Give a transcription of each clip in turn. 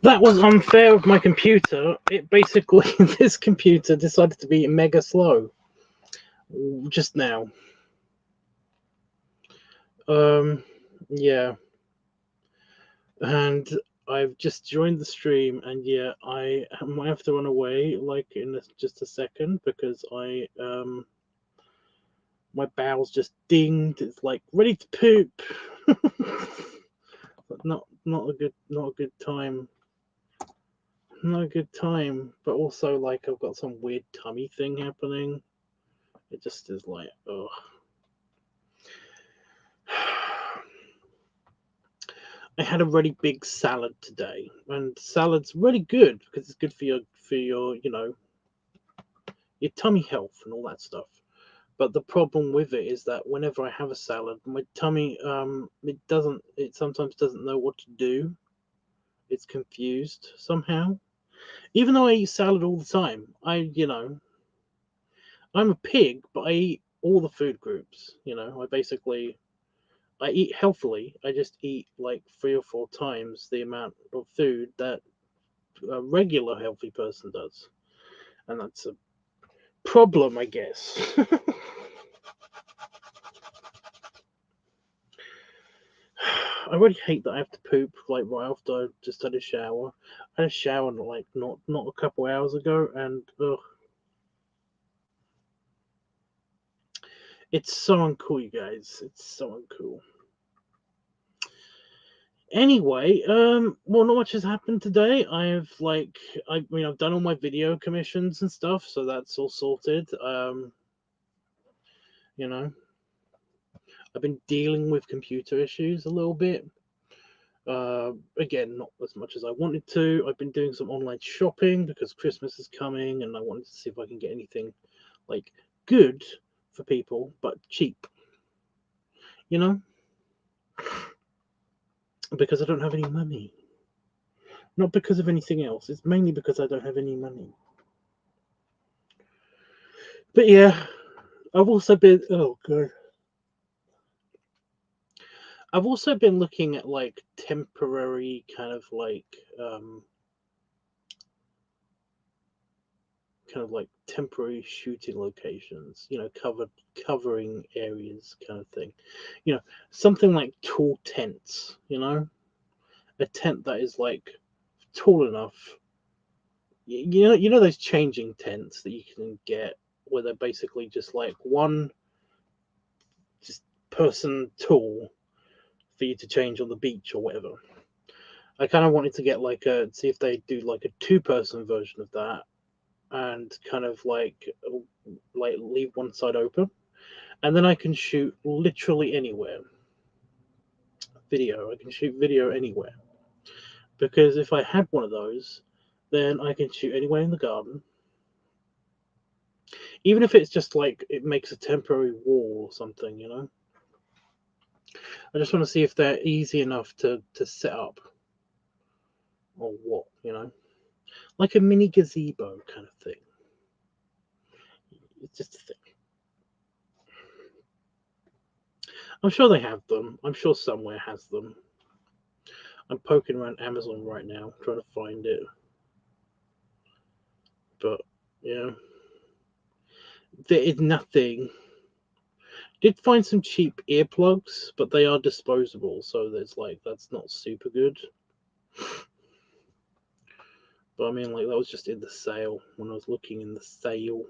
That was unfair of my computer. It basically, this computer decided to be mega slow just now. Yeah. And I've just joined the stream, and yeah, I might have to run away like in just a second because my bowel's just dinged. It's like ready to poop. But not a good time. Not a good time. But also like I've got some weird tummy thing happening. It just is like oh. I had a really big salad today, and salad's really good because it's good for your your tummy health and all that stuff. But the problem with it is that whenever I have a salad, my tummy it sometimes doesn't know what to do. It's confused somehow. Even though I eat salad all the time, I'm a pig, but I eat all the food groups. I eat healthily. I just eat like 3 or 4 times the amount of food that a regular healthy person does, and that's a problem, I guess. I really hate that I have to poop like right after I just had a shower. I had a shower like not a couple hours ago, and ugh, it's so uncool, you guys. It's so uncool. Anyway, well, not much has happened today. I've done all my video commissions and stuff, so that's all sorted. You know, I've been dealing with computer issues a little bit. Again, not as much as I wanted to. I've been doing some online shopping because Christmas is coming, and I wanted to see if I can get anything like good for people but cheap. You know, because I don't have any money. Not because of anything else. It's mainly because I don't have any money. But yeah, I've also been. Oh god. I've also been looking at like temporary kind of like temporary shooting locations, covering areas kind of thing. Something like tall tents, a tent that is like tall enough. Those changing tents that you can get where they're basically just like one just person tall for you to change on the beach or whatever. I kind of wanted to get see if they do like a two-person version of that, and kind of like leave one side open, and then I can shoot literally anywhere. I can shoot video anywhere, because if I had one of those, then I can shoot anywhere in the garden, even if it's just like it makes a temporary wall or something. I just want to see if they're easy enough to set up, or what. Like a mini gazebo kind of thing. It's just a thing. I'm sure they have them. I'm sure somewhere has them. I'm poking around Amazon right now trying to find it. But yeah, there is nothing. Did find some cheap earplugs, but they are disposable, so that's not super good. But I mean, like, that was just in the sale when I was looking in the sale.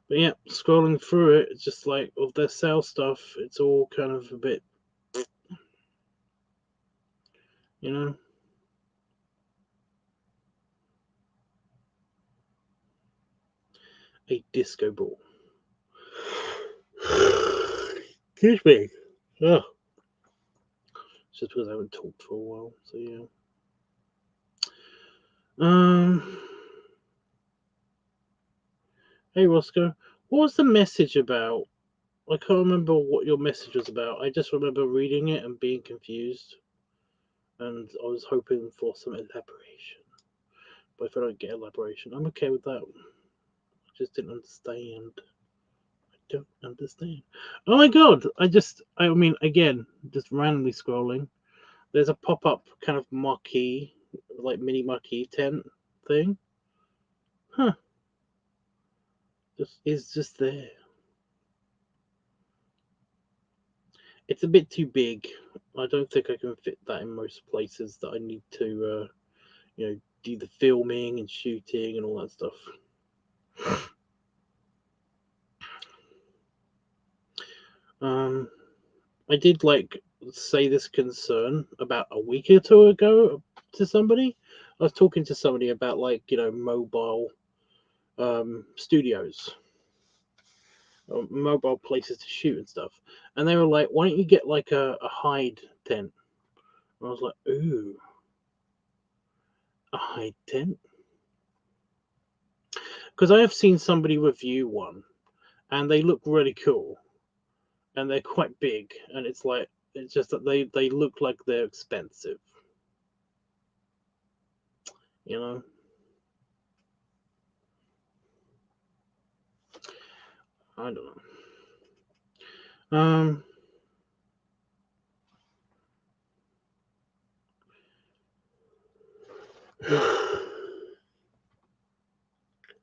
But yeah, scrolling through it, it's just like of their sale stuff, it's all kind of a bit, you know. A disco ball. Excuse me. Ugh. Just because I haven't talked for a while, so yeah. Hey Roscoe, what was the message about? I can't remember what your message was about. I just remember reading it and being confused, and I was hoping for some elaboration. But if I don't get elaboration, I'm okay with that. I just didn't understand. I don't understand. Oh my god! I mean, again, just randomly scrolling. There's a pop-up kind of marquee, like mini marquee tent thing. Huh. Just there. It's a bit too big. I don't think I can fit that in most places that I need to, do the filming and shooting and all that stuff. I did say this concern about a week or two ago to somebody. I was talking to somebody about mobile studios, or mobile places to shoot and stuff, and they were like, "Why don't you get like a hide tent?" And I was like, "Ooh, a hide tent?" Because I have seen somebody review one, and they look really cool, and they're quite big, and it's just that they look like they're expensive, you know. I don't know.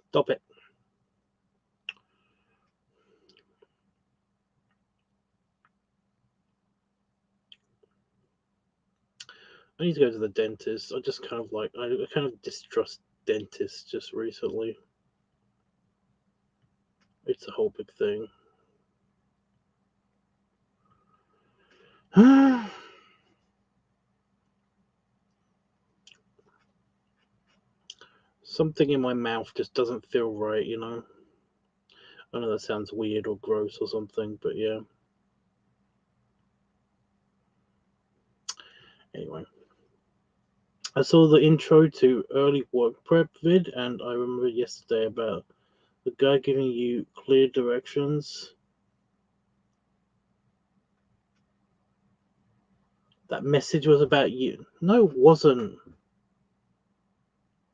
Stop it. I need to go to the dentist. I just kind of I kind of distrust dentists just recently. It's a whole big thing. Something in my mouth just doesn't feel right, you know? I know that sounds weird or gross or something, but yeah. Anyway. I saw the intro to early work prep vid, and I remember yesterday about the guy giving you clear directions. That message was about you. No, it wasn't.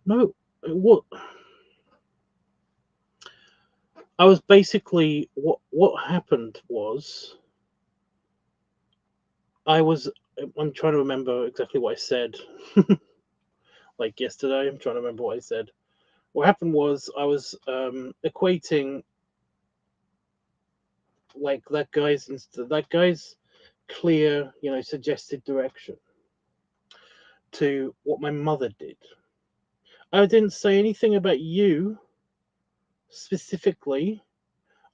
No, it was. I was basically what happened was I was I'm trying to remember exactly what I said. Like yesterday, I'm trying to remember what I said. What happened was I was equating like that guy's clear, suggested direction to what my mother did. I didn't say anything about you specifically.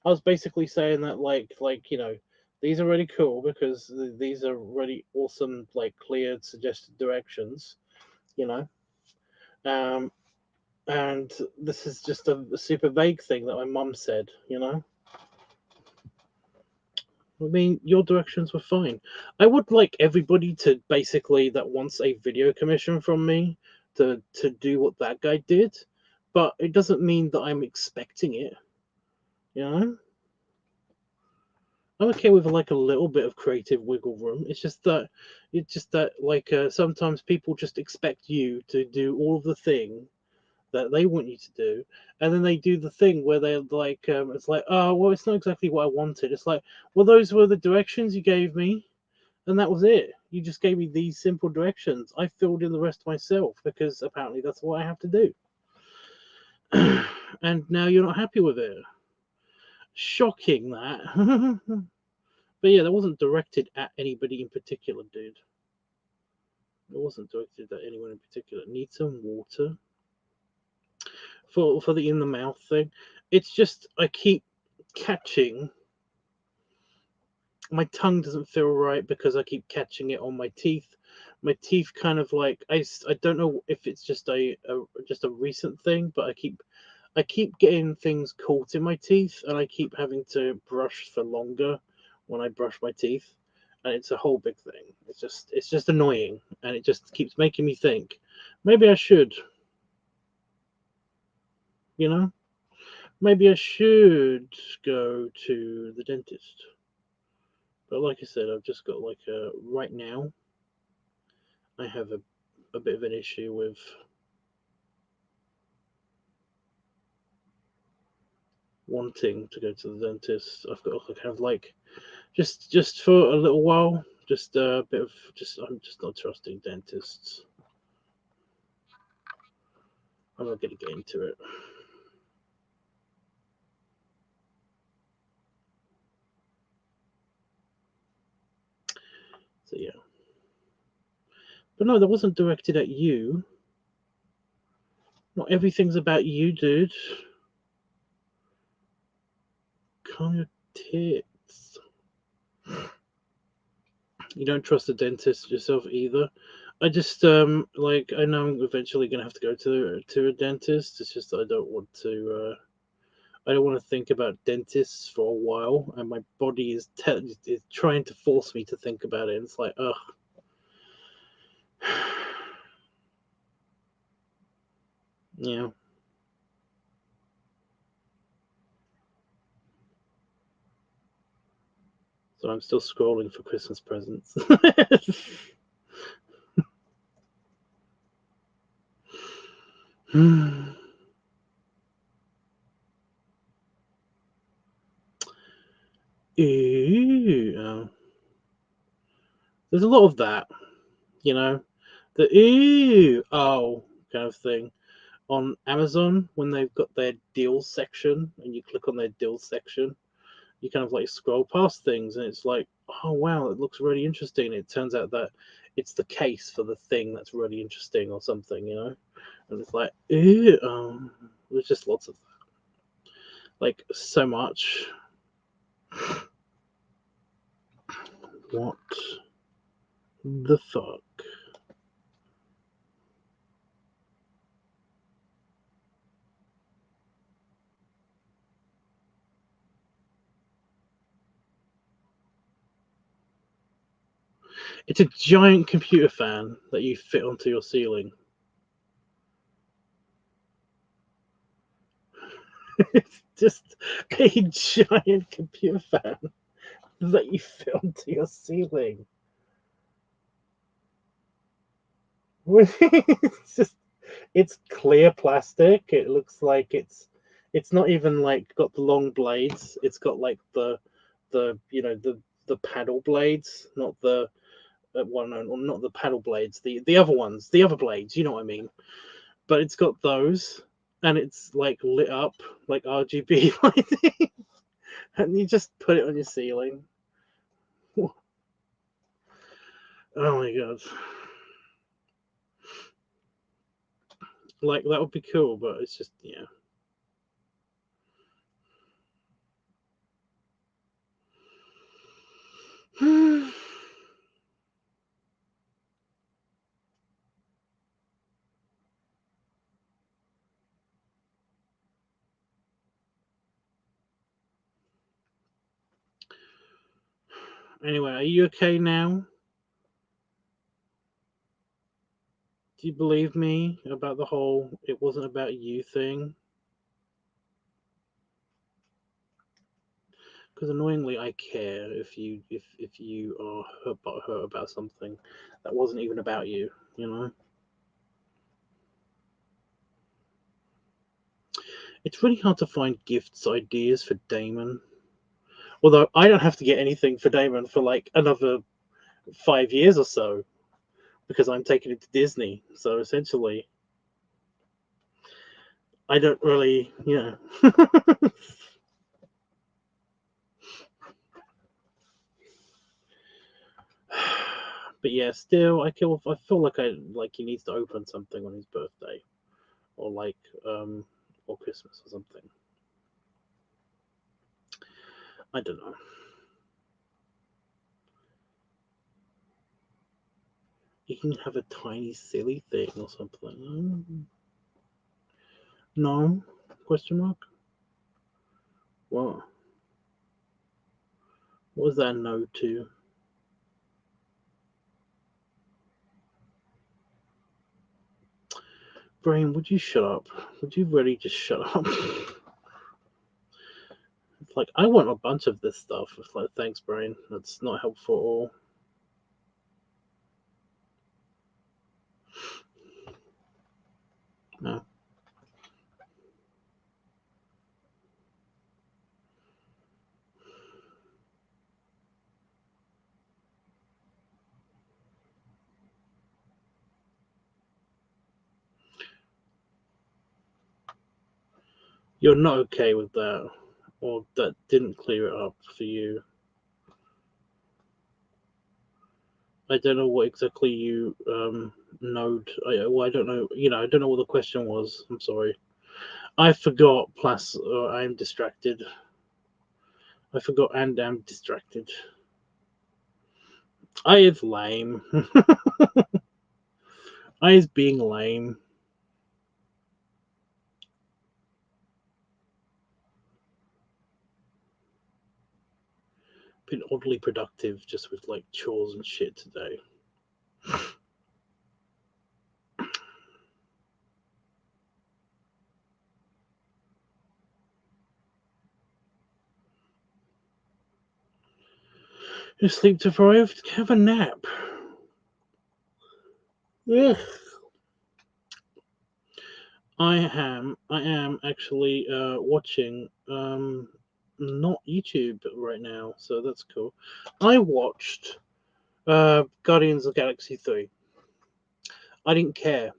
I was basically saying that these are really cool because these are really awesome, like clear suggested directions, you know. Um, and this is just a super vague thing that my mum said, you know. I mean, your directions were fine. I would like everybody to basically that wants a video commission from me to do what that guy did, but it doesn't mean that I'm expecting it, you know. I'm okay with like a little bit of creative wiggle room. It's just that sometimes people just expect you to do all of the thing that they want you to do, and then they do the thing where they're like, it's like, oh well, it's not exactly what I wanted. It's like, well, those were the directions you gave me, and that was it. You just gave me these simple directions. I filled in the rest myself because apparently that's what I have to do. And now you're not happy with it. Shocking that. But yeah, that wasn't directed at anybody in particular, dude. It wasn't directed at anyone in particular. Need some water for the in the mouth thing. It's just I keep catching. My tongue doesn't feel right because I keep catching it on my teeth. My teeth kind of like I don't know if it's just a recent thing, but I keep getting things caught in my teeth, and I keep having to brush for longer when I brush my teeth, and it's a whole big thing. It's just annoying, and it just keeps making me think maybe I should, you know, maybe I should go to the dentist. But like I said, I've just got right now I have a bit of an issue with wanting to go to the dentist. I've got to have just for a little while, Just a bit of I'm just not trusting dentists. I'm not going to get into it. So yeah. But no, that wasn't directed at you. Not everything's about you, dude. Calm your tits. You don't trust the dentist yourself either. I just like I know I'm eventually gonna have to go to a dentist. It's just I don't want to. I don't want to think about dentists for a while, and my body is trying to force me to think about it. And it's like, ugh. Yeah. So I'm still scrolling for Christmas presents. Ooh. There's a lot of that, you know, the ooh, oh kind of thing on Amazon when they've got their deals section and you click on their deals section. You kind of like scroll past things and it's like, oh wow, it looks really interesting. And it turns out that it's the case for the thing that's really interesting or something, you know? And it's like, ooh, there's just lots of that. Like so much. What the fuck? It's a giant computer fan that you fit onto your ceiling. It's just a giant computer fan that you fit onto your ceiling. It's just it's clear plastic. It looks like it's not even like got the long blades. It's got like the you know the paddle blades, not the well no not the paddle blades, the other ones, the other blades. You know what I mean? But it's got those, and it's like lit up like RGB lighting, and you just put it on your ceiling. Oh my god! Like that would be cool, but it's just yeah. Anyway, are you okay now? Do you believe me about the whole "it wasn't about you" thing? Because annoyingly, I care if you are hurt about something that wasn't even about you. You know, it's really hard to find gifts ideas for Damon. Although I don't have to get anything for Damon for like another 5 years or so because I'm taking it to Disney. So essentially, I don't really, but yeah, still, I feel like he needs to open something on his birthday, or like or Christmas or something. I don't know. You can have a tiny silly thing or something. No? Question mark. What? What was that no to? Brain, would you shut up? Would you really just shut up? It's like I want a bunch of this stuff. It's like thanks, Brain. That's not helpful at all. No. You're not okay with that, or that didn't clear it up for you. I don't know what exactly you knowed. I don't know. I don't know what the question was. I'm sorry. I forgot. Plus, I'm distracted. I forgot, and I'm distracted. I is lame. I is being lame. Been oddly productive just with like chores and shit today. You sleep deprived? Have a nap. Yeah. I am actually watching not YouTube right now, so that's cool. I watched Guardians of the Galaxy 3. I didn't care.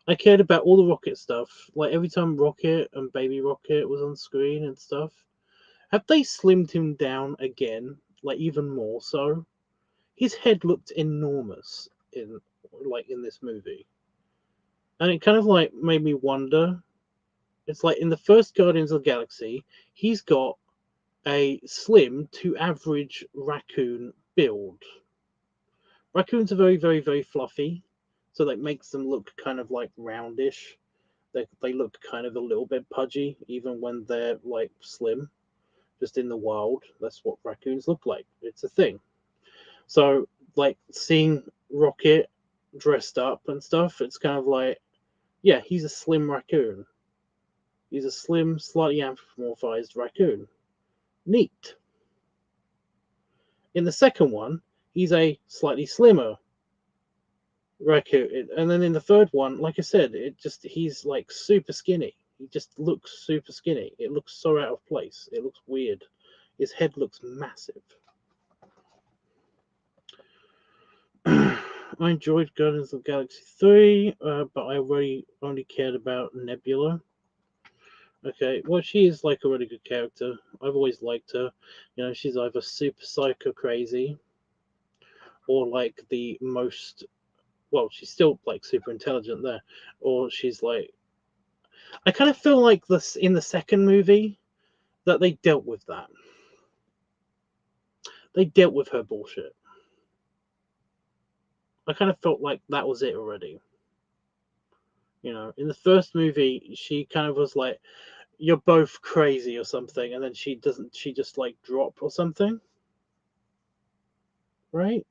I cared about all the Rocket stuff. Like every time Rocket and Baby Rocket was on screen and stuff. Have they slimmed him down again? Like even more so? His head looked enormous in this movie. And it kind of like made me wonder. It's like in the first Guardians of the Galaxy, he's got a slim to average raccoon build. Raccoons are very, very, very fluffy, so that makes them look kind of like roundish. They look kind of a little bit pudgy, even when they're like slim. Just in the wild, that's what raccoons look like. It's a thing. So, like seeing Rocket dressed up and stuff, it's kind of like, yeah, he's a slim raccoon. He's a slim, slightly anthropomorphized raccoon. Neat. In the second one, he's a slightly slimmer raccoon. And then in the third one, like I said, he's like super skinny. He just looks super skinny. It looks so out of place. It looks weird. His head looks massive. I enjoyed Guardians of the Galaxy 3, but I really only cared about Nebula. Okay, well, she is like a really good character. I've always liked her. She's either super psycho crazy or like the most. Well, she's still like super intelligent there, or she's like. I kind of feel like this in the second movie that they dealt with that. They dealt with her bullshit. I kind of felt like that was it already. In the first movie, she kind of was like, "You're both crazy" or something, and then she doesn't. She just like drop or something, right?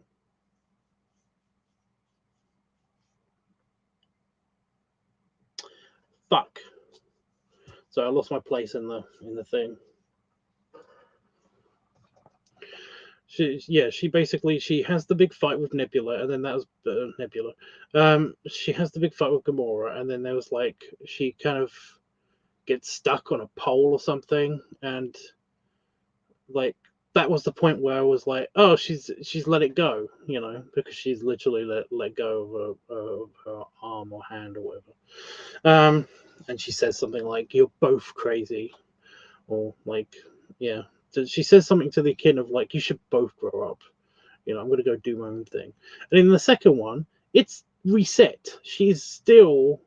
Fuck. So I lost my place in the thing. She basically she has the big fight with Nebula, and then that was Nebula. She has the big fight with Gamora, and then there was like she kind of gets stuck on a pole or something, and like that was the point where I was like, oh, she's let it go, because she's literally let go of her arm or hand or whatever. And she says something like, "You're both crazy," or like, yeah. So she says something to the kid of like, "You should both grow up." I'm going to go do my own thing. And in the second one, it's reset. She's still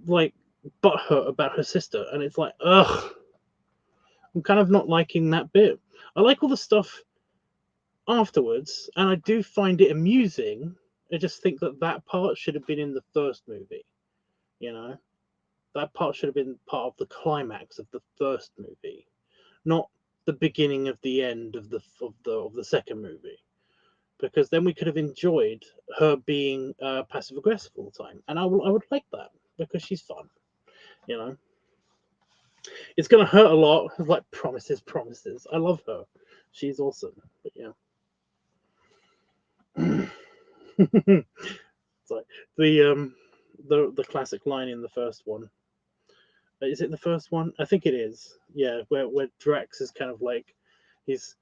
like butthurt about her sister, and it's like, ugh. I'm kind of not liking that bit. I like all the stuff afterwards, and I do find it amusing. I just think that part should have been in the first movie. That part should have been part of the climax of the first movie, not the beginning of the end of the second movie. Because then we could have enjoyed her being passive aggressive all the time, and I would like that because she's fun. It's gonna hurt a lot. Like promises. I love her. She's awesome. But yeah. It's like the classic line in the first one. Is it the first one? I think it is. Yeah, where Drax is kind of like he's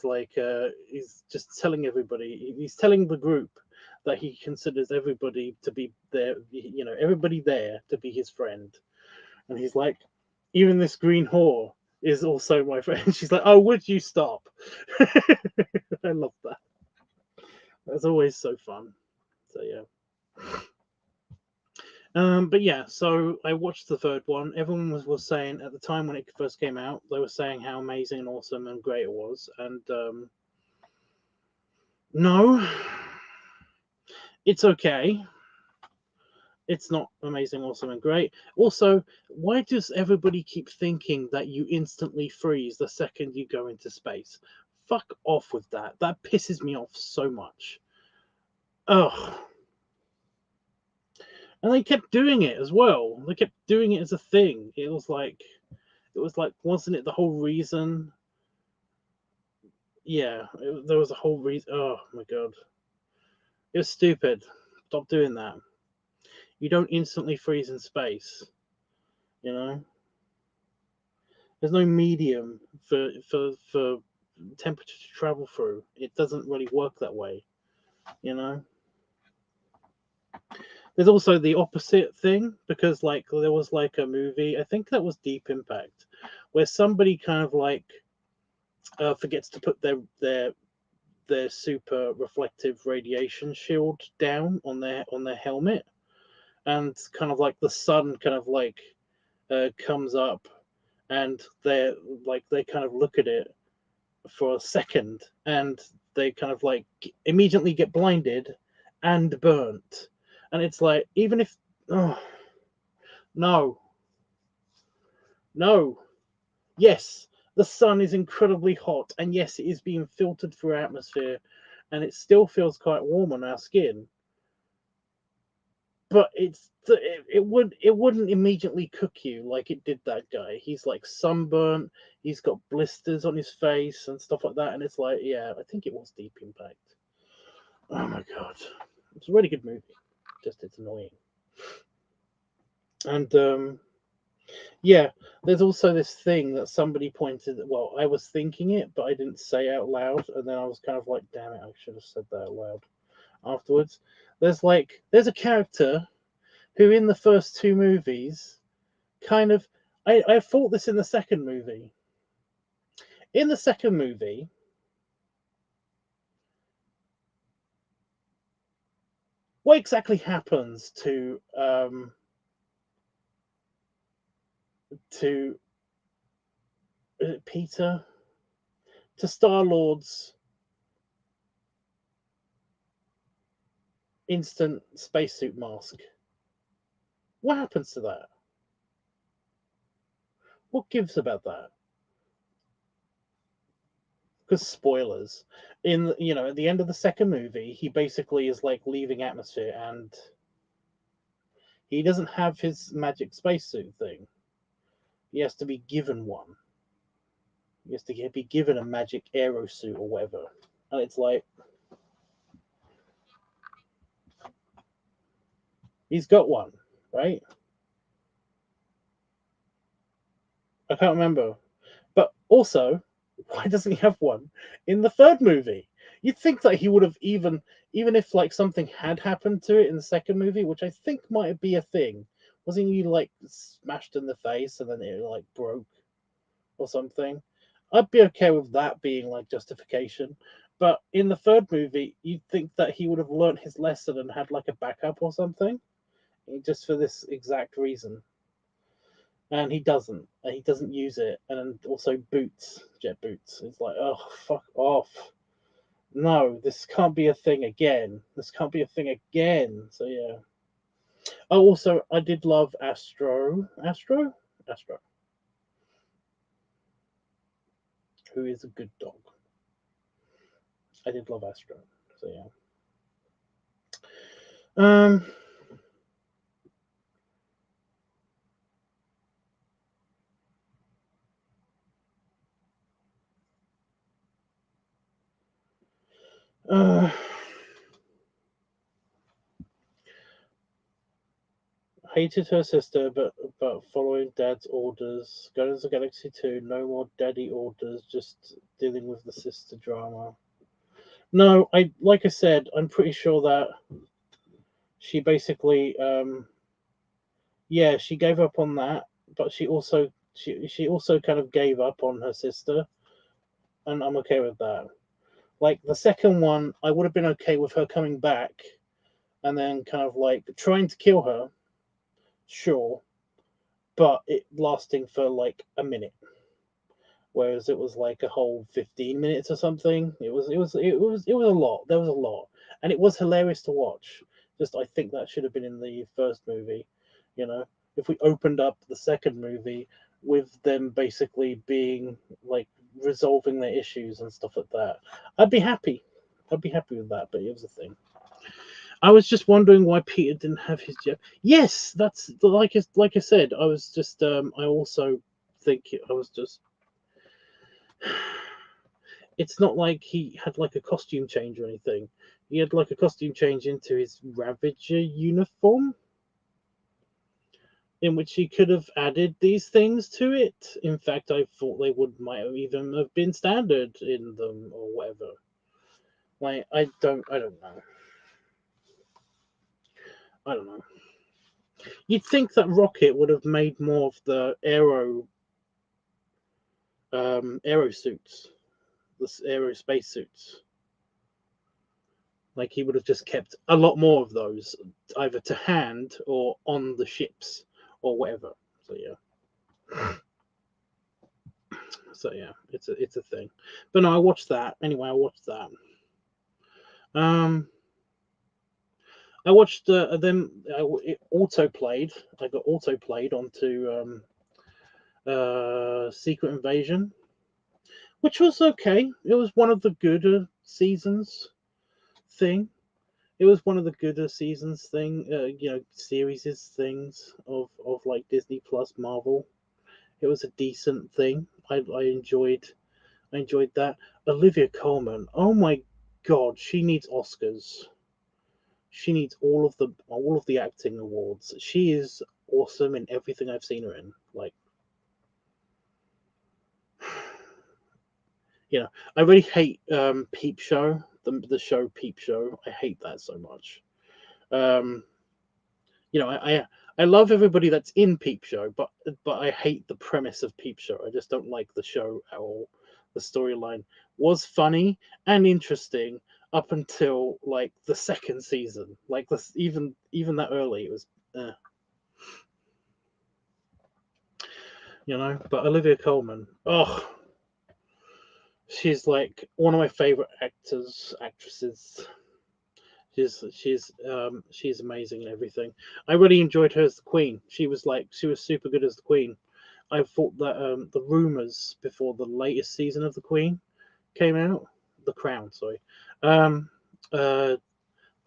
like he's just telling everybody. He's telling the group that he considers everybody to be there, everybody there to be his friend. And he's like, even this green whore is also my friend. She's like, oh, would you stop? I love that. That's always so fun. So yeah. But yeah, so I watched the third one. Everyone was saying at the time when it first came out, they were saying how amazing and awesome and great it was. And no, it's okay. It's not amazing, awesome, and great. Also, why does everybody keep thinking that you instantly freeze the second you go into space? Fuck off with that. That pisses me off so much. Ugh. And they kept doing it as well. They kept doing it as a thing. It was like, wasn't it the whole reason? Yeah, there was a whole reason. Oh my god. It was stupid. Stop doing that. You don't instantly freeze in space. You know? There's no medium for temperature to travel through. It doesn't really work that way. You know? There's also the opposite thing, because like there was like a movie, I think that was Deep Impact, where somebody kind of like forgets to put their super reflective radiation shield down on their helmet, and kind of like the sun kind of like comes up, and they kind of look at it for a second, and they kind of like immediately get blinded and burnt. And it's like, even if, oh no, no, yes, the sun is incredibly hot, and yes, it is being filtered through our atmosphere, and it still feels quite warm on our skin. But it wouldn't immediately cook you like it did that guy. He's like sunburnt, he's got blisters on his face and stuff like that, and it's like, yeah, I think it was Deep Impact. Oh my god, it's a really good movie. Just it's annoying. And yeah, there's also this thing that somebody pointed. Well, I was thinking it, but I didn't say out loud, and then I was kind of like, damn it, I should have said that out loud afterwards. There's a character who in the first two movies kind of, I thought this in the second movie. In the second movie, what exactly happens to is it Peter, to Star-Lord's instant spacesuit mask? What happens to that? What gives about that? Because spoilers, at the end of the second movie, he basically is like leaving atmosphere, and he doesn't have his magic spacesuit thing. He has to be given one. He has to be given a magic aero suit or whatever, and it's like, he's got one, right? I can't remember, but also, why doesn't he have one in the third movie? You'd think that he would have, even if like something had happened to it in the second movie, which I think might be a thing. Wasn't he like smashed in the face and then it like broke or something? I'd be okay with that being like justification. But in the third movie, you'd think that he would have learnt his lesson and had like a backup or something, just for this exact reason. And he doesn't. He doesn't use it. And also boots, jet boots. It's like, oh, fuck off. No, this can't be a thing again. This can't be a thing again. So yeah. Oh, also, I did love Astro. Astro. Who is a good dog. I did love Astro. So yeah. Um. Hated her sister, but following dad's orders. Guardians of the Galaxy 2, no more daddy orders, just dealing with the sister drama. No, like I said, I'm pretty sure that she basically, yeah, she gave up on that, but she also kind of gave up on her sister, and I'm okay with that. Like the second one, I would have been okay with her coming back and then kind of like trying to kill her, sure, but it lasting for like a minute, whereas it was like a whole 15 minutes or something. It was a lot. There was a lot, and it was hilarious to watch. Just I think that should have been in the first movie. You know, if we opened up the second movie with them basically being like resolving their issues and stuff like that, I'd be happy. I'd be happy with that. But it was a thing. I was just wondering why Peter didn't have his jet. Yes, that's like I said. I was just I also think I was just. It's not like he had like a costume change or anything. He had like a costume change into his Ravager uniform, in which he could have added these things to it. In fact, I thought they might have even have been standard in them or whatever. Like I don't know. I don't know. You'd think that Rocket would have made more of the aero suits, the aerospace suits. Like he would have just kept a lot more of those, either to hand or on the ships or whatever. So yeah, it's a thing. But no, I watched that anyway. I watched that. Um, I watched them. It auto played. I got auto played onto Secret Invasion, which was okay. It was one of the gooder seasons thing. It was one of the gooder seasons thing, series things of like Disney Plus Marvel. It was a decent thing. I enjoyed that. Olivia Colman, oh my god, she needs Oscars. She needs all of the acting awards. She is awesome in everything I've seen her in. Like, I really hate Peep Show, the show Peep Show. I hate that so much. Um, I love everybody that's in Peep Show, but I hate the premise of Peep Show. I just don't like the show at all. The storyline was funny and interesting up until like the second season. Like this, even that early, it was, uh, But Olivia Colman, oh, she's like one of my favorite actresses. She's amazing and everything. I really enjoyed her as the Queen. She was super good as the Queen. I thought that the rumors before the latest season of the Queen came out, the Crown, sorry, um, the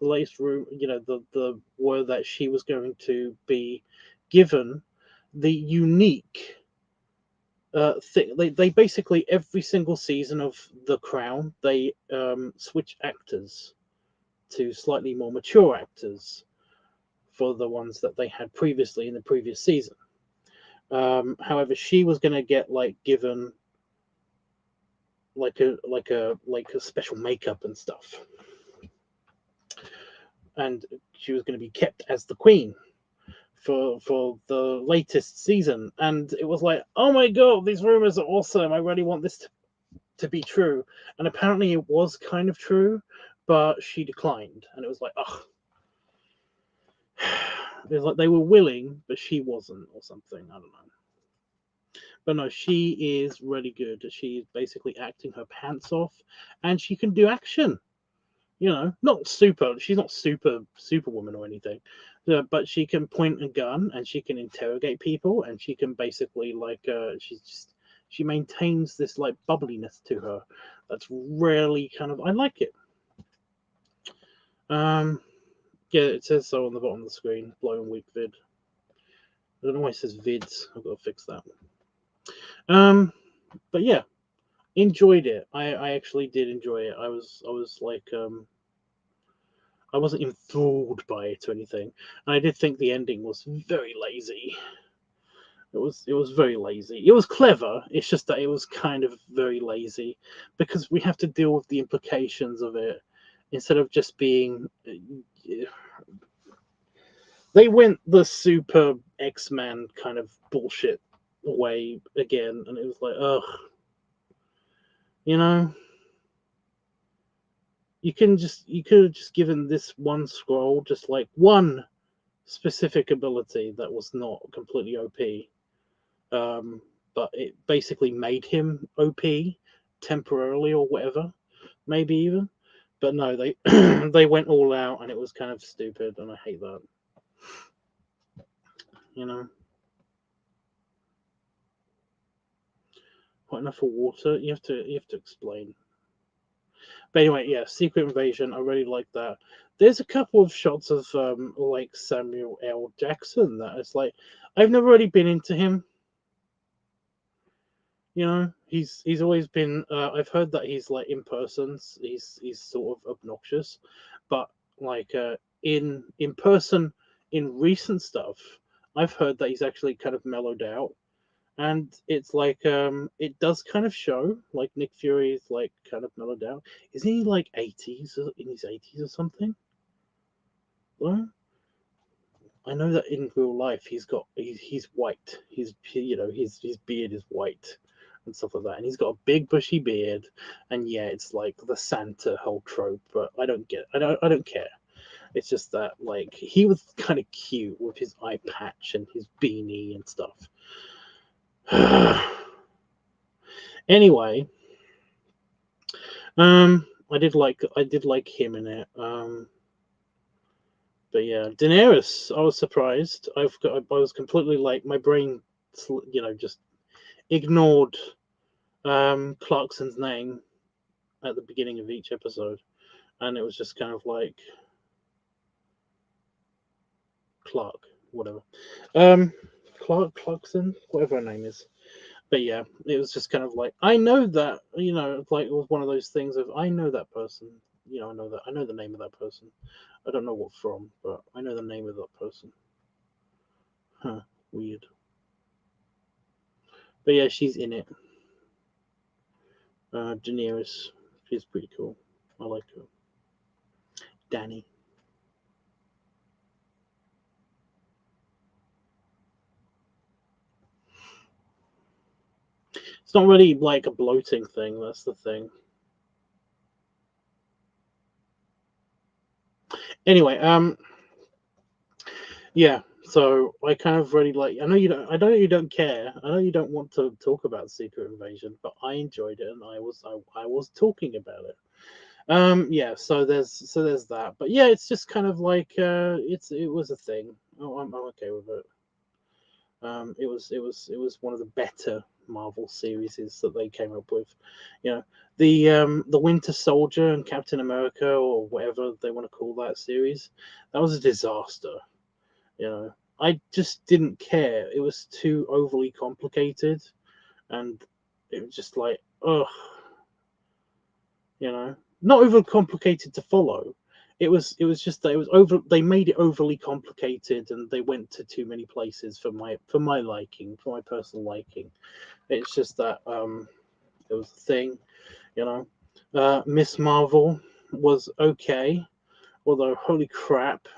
latest room, the word that she was going to be given the unique thing. They basically every single season of the Crown they switch actors to slightly more mature actors for the ones that they had previously in the previous season. However, she was going to get like given like a special makeup and stuff, and she was going to be kept as the queen for the latest season. And it was like, oh my god, these rumors are awesome. I really want this to be true. And apparently, it was kind of true, but she declined, and it was like, oh. It was like they were willing, but she wasn't, or something. I don't know. But no, she is really good. She's basically acting her pants off, and she can do action. Not super. She's not superwoman or anything, but she can point a gun and she can interrogate people, and she can basically she maintains this like bubbliness to her that's really kind of I like it. Um, yeah, it says so on the bottom of the screen. Blowing week vid. I don't know why it says vids. I've got to fix that. But yeah, enjoyed it. I actually did enjoy it. I was like I wasn't enthralled by it or anything. And I did think the ending was very lazy. It was very lazy. It was clever. It's just that it was kind of very lazy because we have to deal with the implications of it instead of just being. They went the super X-Men kind of bullshit way again, and it was like, ugh, you know, you could have just given this one scroll just like one specific ability that was not completely OP. But it basically made him OP temporarily or whatever, maybe even. But no, they they went all out, and it was kind of stupid, and I hate that. You know, what enough for water? You have to explain. But anyway, yeah, Secret Invasion. I really like that. There's a couple of shots of like Samuel L. Jackson that it's like I've never really been into him. You know, he's always been. I've heard that he's like in person, he's sort of obnoxious, but like in person, in recent stuff, I've heard that he's actually kind of mellowed out, and it's like it does kind of show like Nick Fury is like kind of mellowed out. Isn't he like 80s in his 80s or something? Well, I know that in real life he's white. You know his beard is white and stuff like that, and he's got a big bushy beard. And yeah, it's like the Santa whole trope, but I don't care. It's just that like he was kind of cute with his eye patch and his beanie and stuff. Anyway, I did like him in it. But yeah, Daenerys, I was surprised. I was completely like my brain, you know, just ignored Clarkson's name at the beginning of each episode, and it was just kind of like Clark, whatever, um, Clarkson, whatever her name is. But yeah, it was just kind of like I know that, you know, like it was one of those things of I know that person, you know, I know the name of that person. I don't know what from, but I know the name of that person. Huh, weird. But yeah, she's in it. Daenerys, she's pretty cool. I like her. Danny. It's not really like a bloating thing. That's the thing. Anyway, yeah. So I kind of really like. I know you don't. I know you don't care. I know you don't want to talk about Secret Invasion, but I enjoyed it, and I was talking about it. Yeah. So there's that. But yeah, it's just kind of like it was a thing. Oh, I'm okay with it. It was one of the better Marvel series that they came up with. You know, the Winter Soldier and Captain America or whatever they want to call that series, that was a disaster. You know, I just didn't care. It was too overly complicated, and it was just like, ugh, you know, not overly complicated to follow. It was just that it was over. They made it overly complicated, and they went to too many places for my liking, for my personal liking. It's just that it was a thing, you know. Miss Marvel was okay, although holy crap,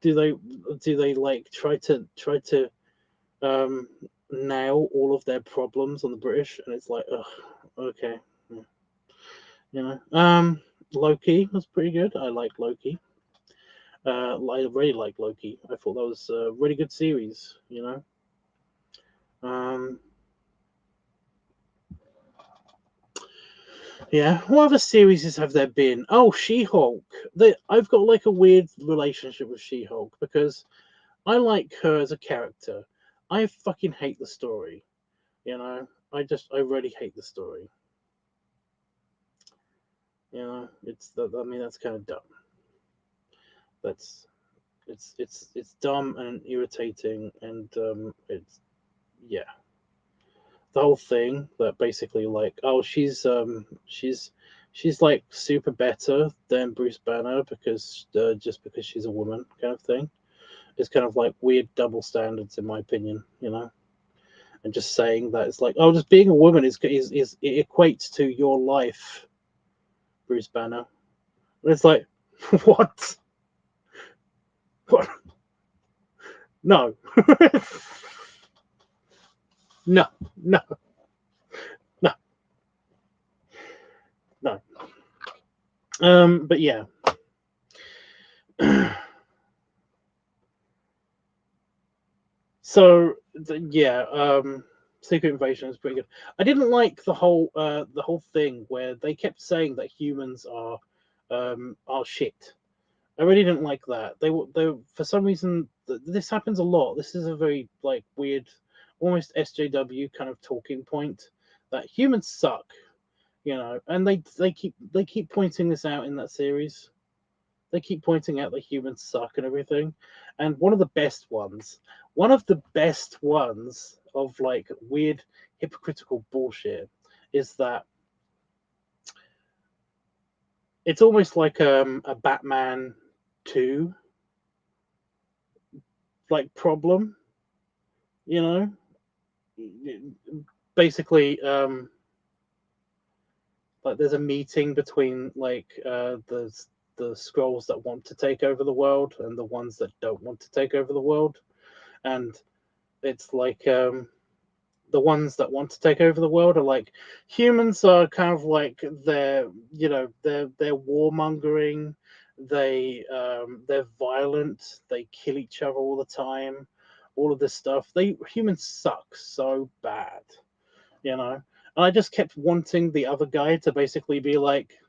do they like try to um nail all of their problems on the British, and it's like, ugh, okay, yeah, you know. Loki was pretty good. I like Loki. I really like Loki. I thought that was a really good series. You know. Um, yeah. What other series have there been? Oh, She-Hulk. I've got like a weird relationship with She-Hulk because I like her as a character. I fucking hate the story. You know. I really hate the story. You know. I mean, that's kind of dumb. That's it's dumb and irritating, and it's yeah, the whole thing that basically like, oh, she's like super better than Bruce Banner because just because she's a woman kind of thing. It's kind of like weird double standards in my opinion, you know. and just saying that it's like, oh, just being a woman is it equates to your life, Bruce Banner. And it's like, what? What? No. No, no, no, no. But yeah. So yeah, Secret Invasion is pretty good. I didn't like the whole thing where they kept saying that humans are shit. I really didn't like that. They for some reason this happens a lot. This is a very like weird, almost SJW kind of talking point that humans suck, you know, and they keep pointing this out in that series. They keep pointing out that humans suck and everything. And one of the best ones of like weird hypocritical bullshit is that it's almost like a Batman 2 like problem, you know? Basically, like there's a meeting between like the scrolls that want to take over the world and the ones that don't want to take over the world, and it's like the ones that want to take over the world are like humans are kind of like they're warmongering, they're violent, they kill each other all the time, all of this stuff. Humans suck so bad, you know. And I just kept wanting the other guy to basically be like,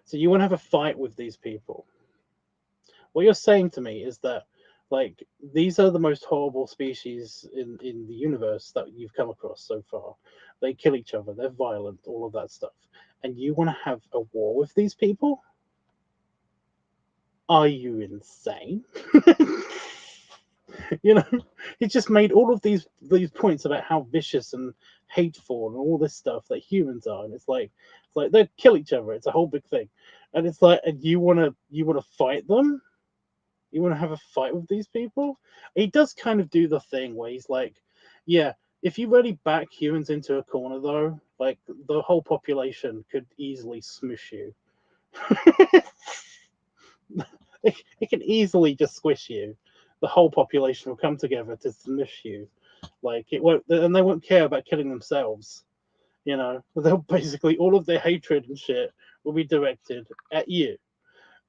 so you want to have a fight with these people? What you're saying to me is that like these are the most horrible species in the universe that you've come across so far. They kill each other, they're violent, all of that stuff. And you want to have a war with these people? Are you insane? You know, he just made all of these points about how vicious and hateful and all this stuff that humans are, and it's like they kill each other. It's a whole big thing, and it's like, and you wanna fight them? You want to have a fight with these people? He does kind of do the thing where he's like, yeah, if you really back humans into a corner, though, like the whole population could easily smush you. It can easily just squish you. The whole population will come together to smush you. Like it won't, and they won't care about killing themselves. You know, they'll basically all of their hatred and shit will be directed at you.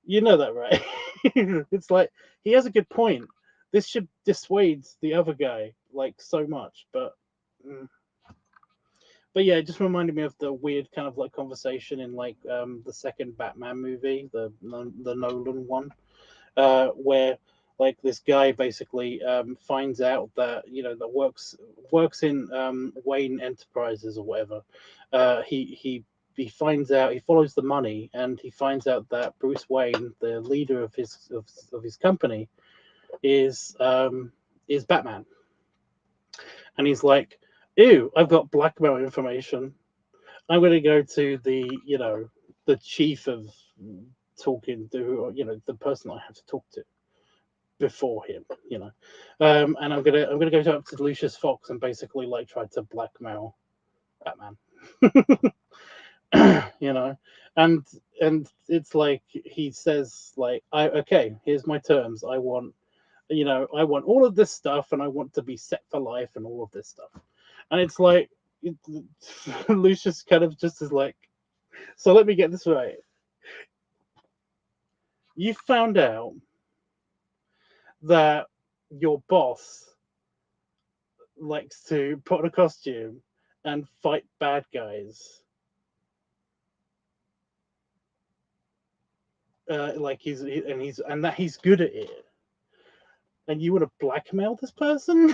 You know that, right? It's like he has a good point. This should dissuade the other guy like so much, but yeah, it just reminded me of the weird kind of like conversation in like the second Batman movie, the Nolan one, where like this guy basically finds out that that works in Wayne Enterprises or whatever. He finds out, he follows the money, and he finds out that Bruce Wayne, the leader of his company, is Batman, and he's like, "Ew, I've got blackmail information. I'm going to go to the chief of talking to the person I have to talk to before him, and I'm gonna go up to Lucius Fox and basically like try to blackmail Batman." You know, and it's like he says like, okay, here's my terms. I want all of this stuff, and I want to be set for life and all of this stuff. And it's like Lucius kind of just is like, so let me get this right. You found out that your boss likes to put on a costume and fight bad guys. Like he's good at it, and you want to blackmail this person?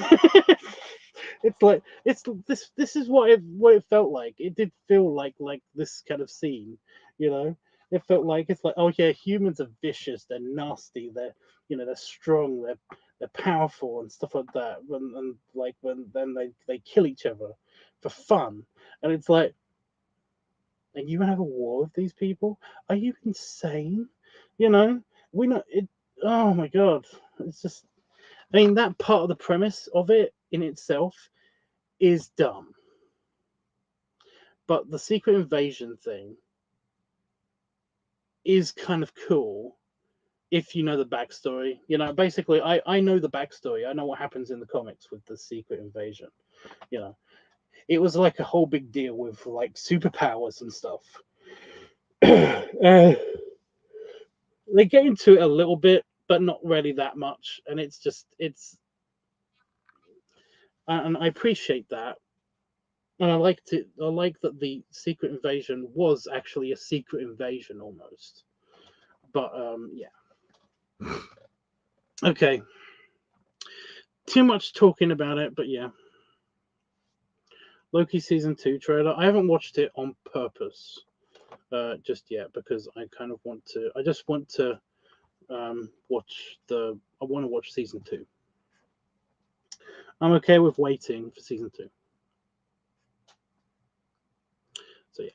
It's like this is what it felt like. It did feel like this kind of scene, you know. It felt like it's like, oh yeah, humans are vicious, they're nasty, they're strong, they're powerful and stuff like that. And like when then they kill each other for fun, and it's like, and you have a war with these people? Are you insane? You know, we know it. oh my god, it's just. I mean, that part of the premise of it in itself is dumb, but the secret invasion thing is kind of cool if you know the backstory. You know, basically, I know the backstory. I know what happens in the comics with the secret invasion. You know, it was like a whole big deal with like superpowers and stuff. They get into it a little bit, but not really that much, and it's just it's and I appreciate that, and I liked it. I like that the secret invasion was actually a secret invasion almost. But yeah, okay. Too much talking about it, but yeah. Loki season 2 trailer. I haven't watched it on purpose just yet because I kind of want to. I just want to watch the. I want to watch season 2. I'm okay with waiting for season 2. So yeah.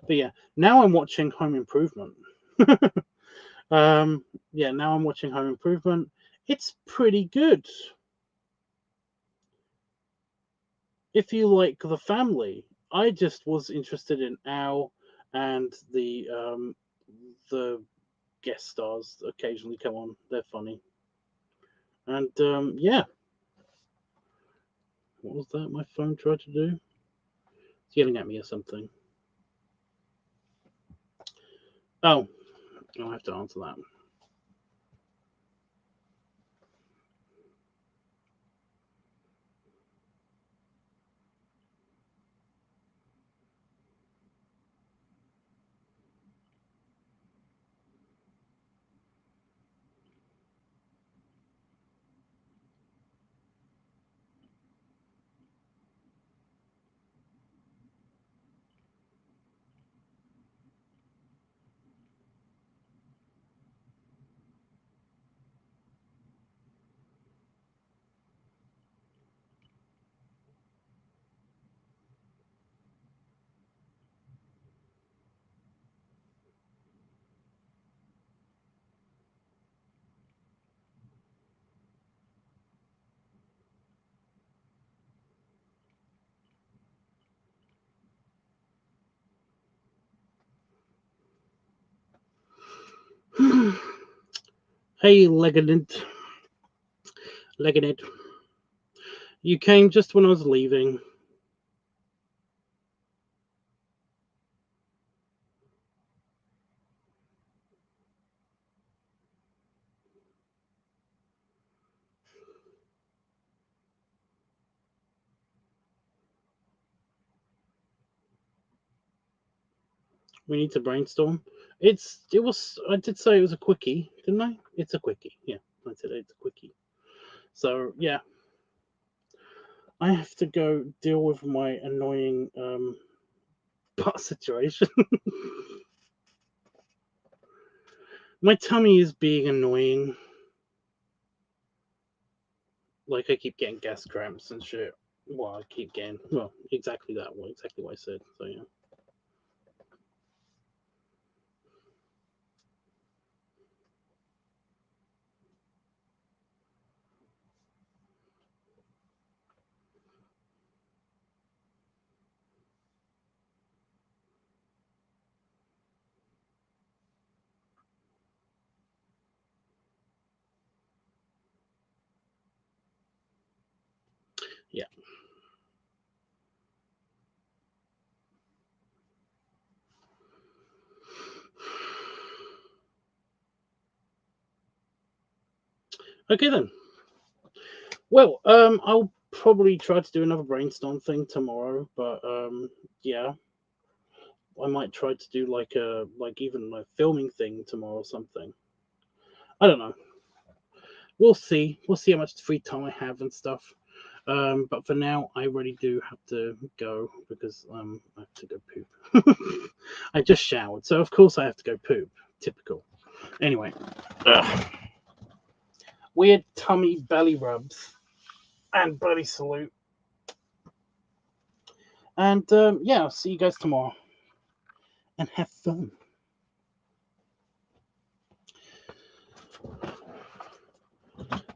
But yeah, now I'm watching Home Improvement. Yeah, now I'm watching Home Improvement. It's pretty good. If you like the family, I just was interested in Al and the guest stars that occasionally come on. They're funny. And yeah, what was that my phone tried to do? It's yelling at me or something. Oh, I'll have to answer that. Hey, Legged, you came just when I was leaving. We need to brainstorm. I did say it was a quickie, didn't I? It's a quickie. Yeah, I said it's a quickie. So yeah, I have to go deal with my annoying butt situation. My tummy is being annoying. Like I keep getting gas cramps and shit. Well, I keep getting exactly that. Exactly what I said. So yeah. Yeah. Okay then. Well, I'll probably try to do another brainstorm thing tomorrow, but yeah, I might try to do like even a filming thing tomorrow or something. I don't know. We'll see. We'll see how much free time I have and stuff. But for now, I really do have to go because I have to go poop. I just showered, so of course I have to go poop. Typical. Anyway, ugh. Weird tummy belly rubs and bloody salute. And yeah, I'll see you guys tomorrow. And have fun.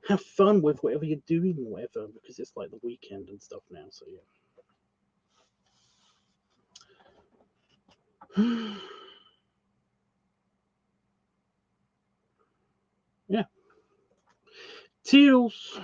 Have fun with whatever you're doing, or whatever, because it's like the weekend and stuff now. So yeah. Yeah. Toodles.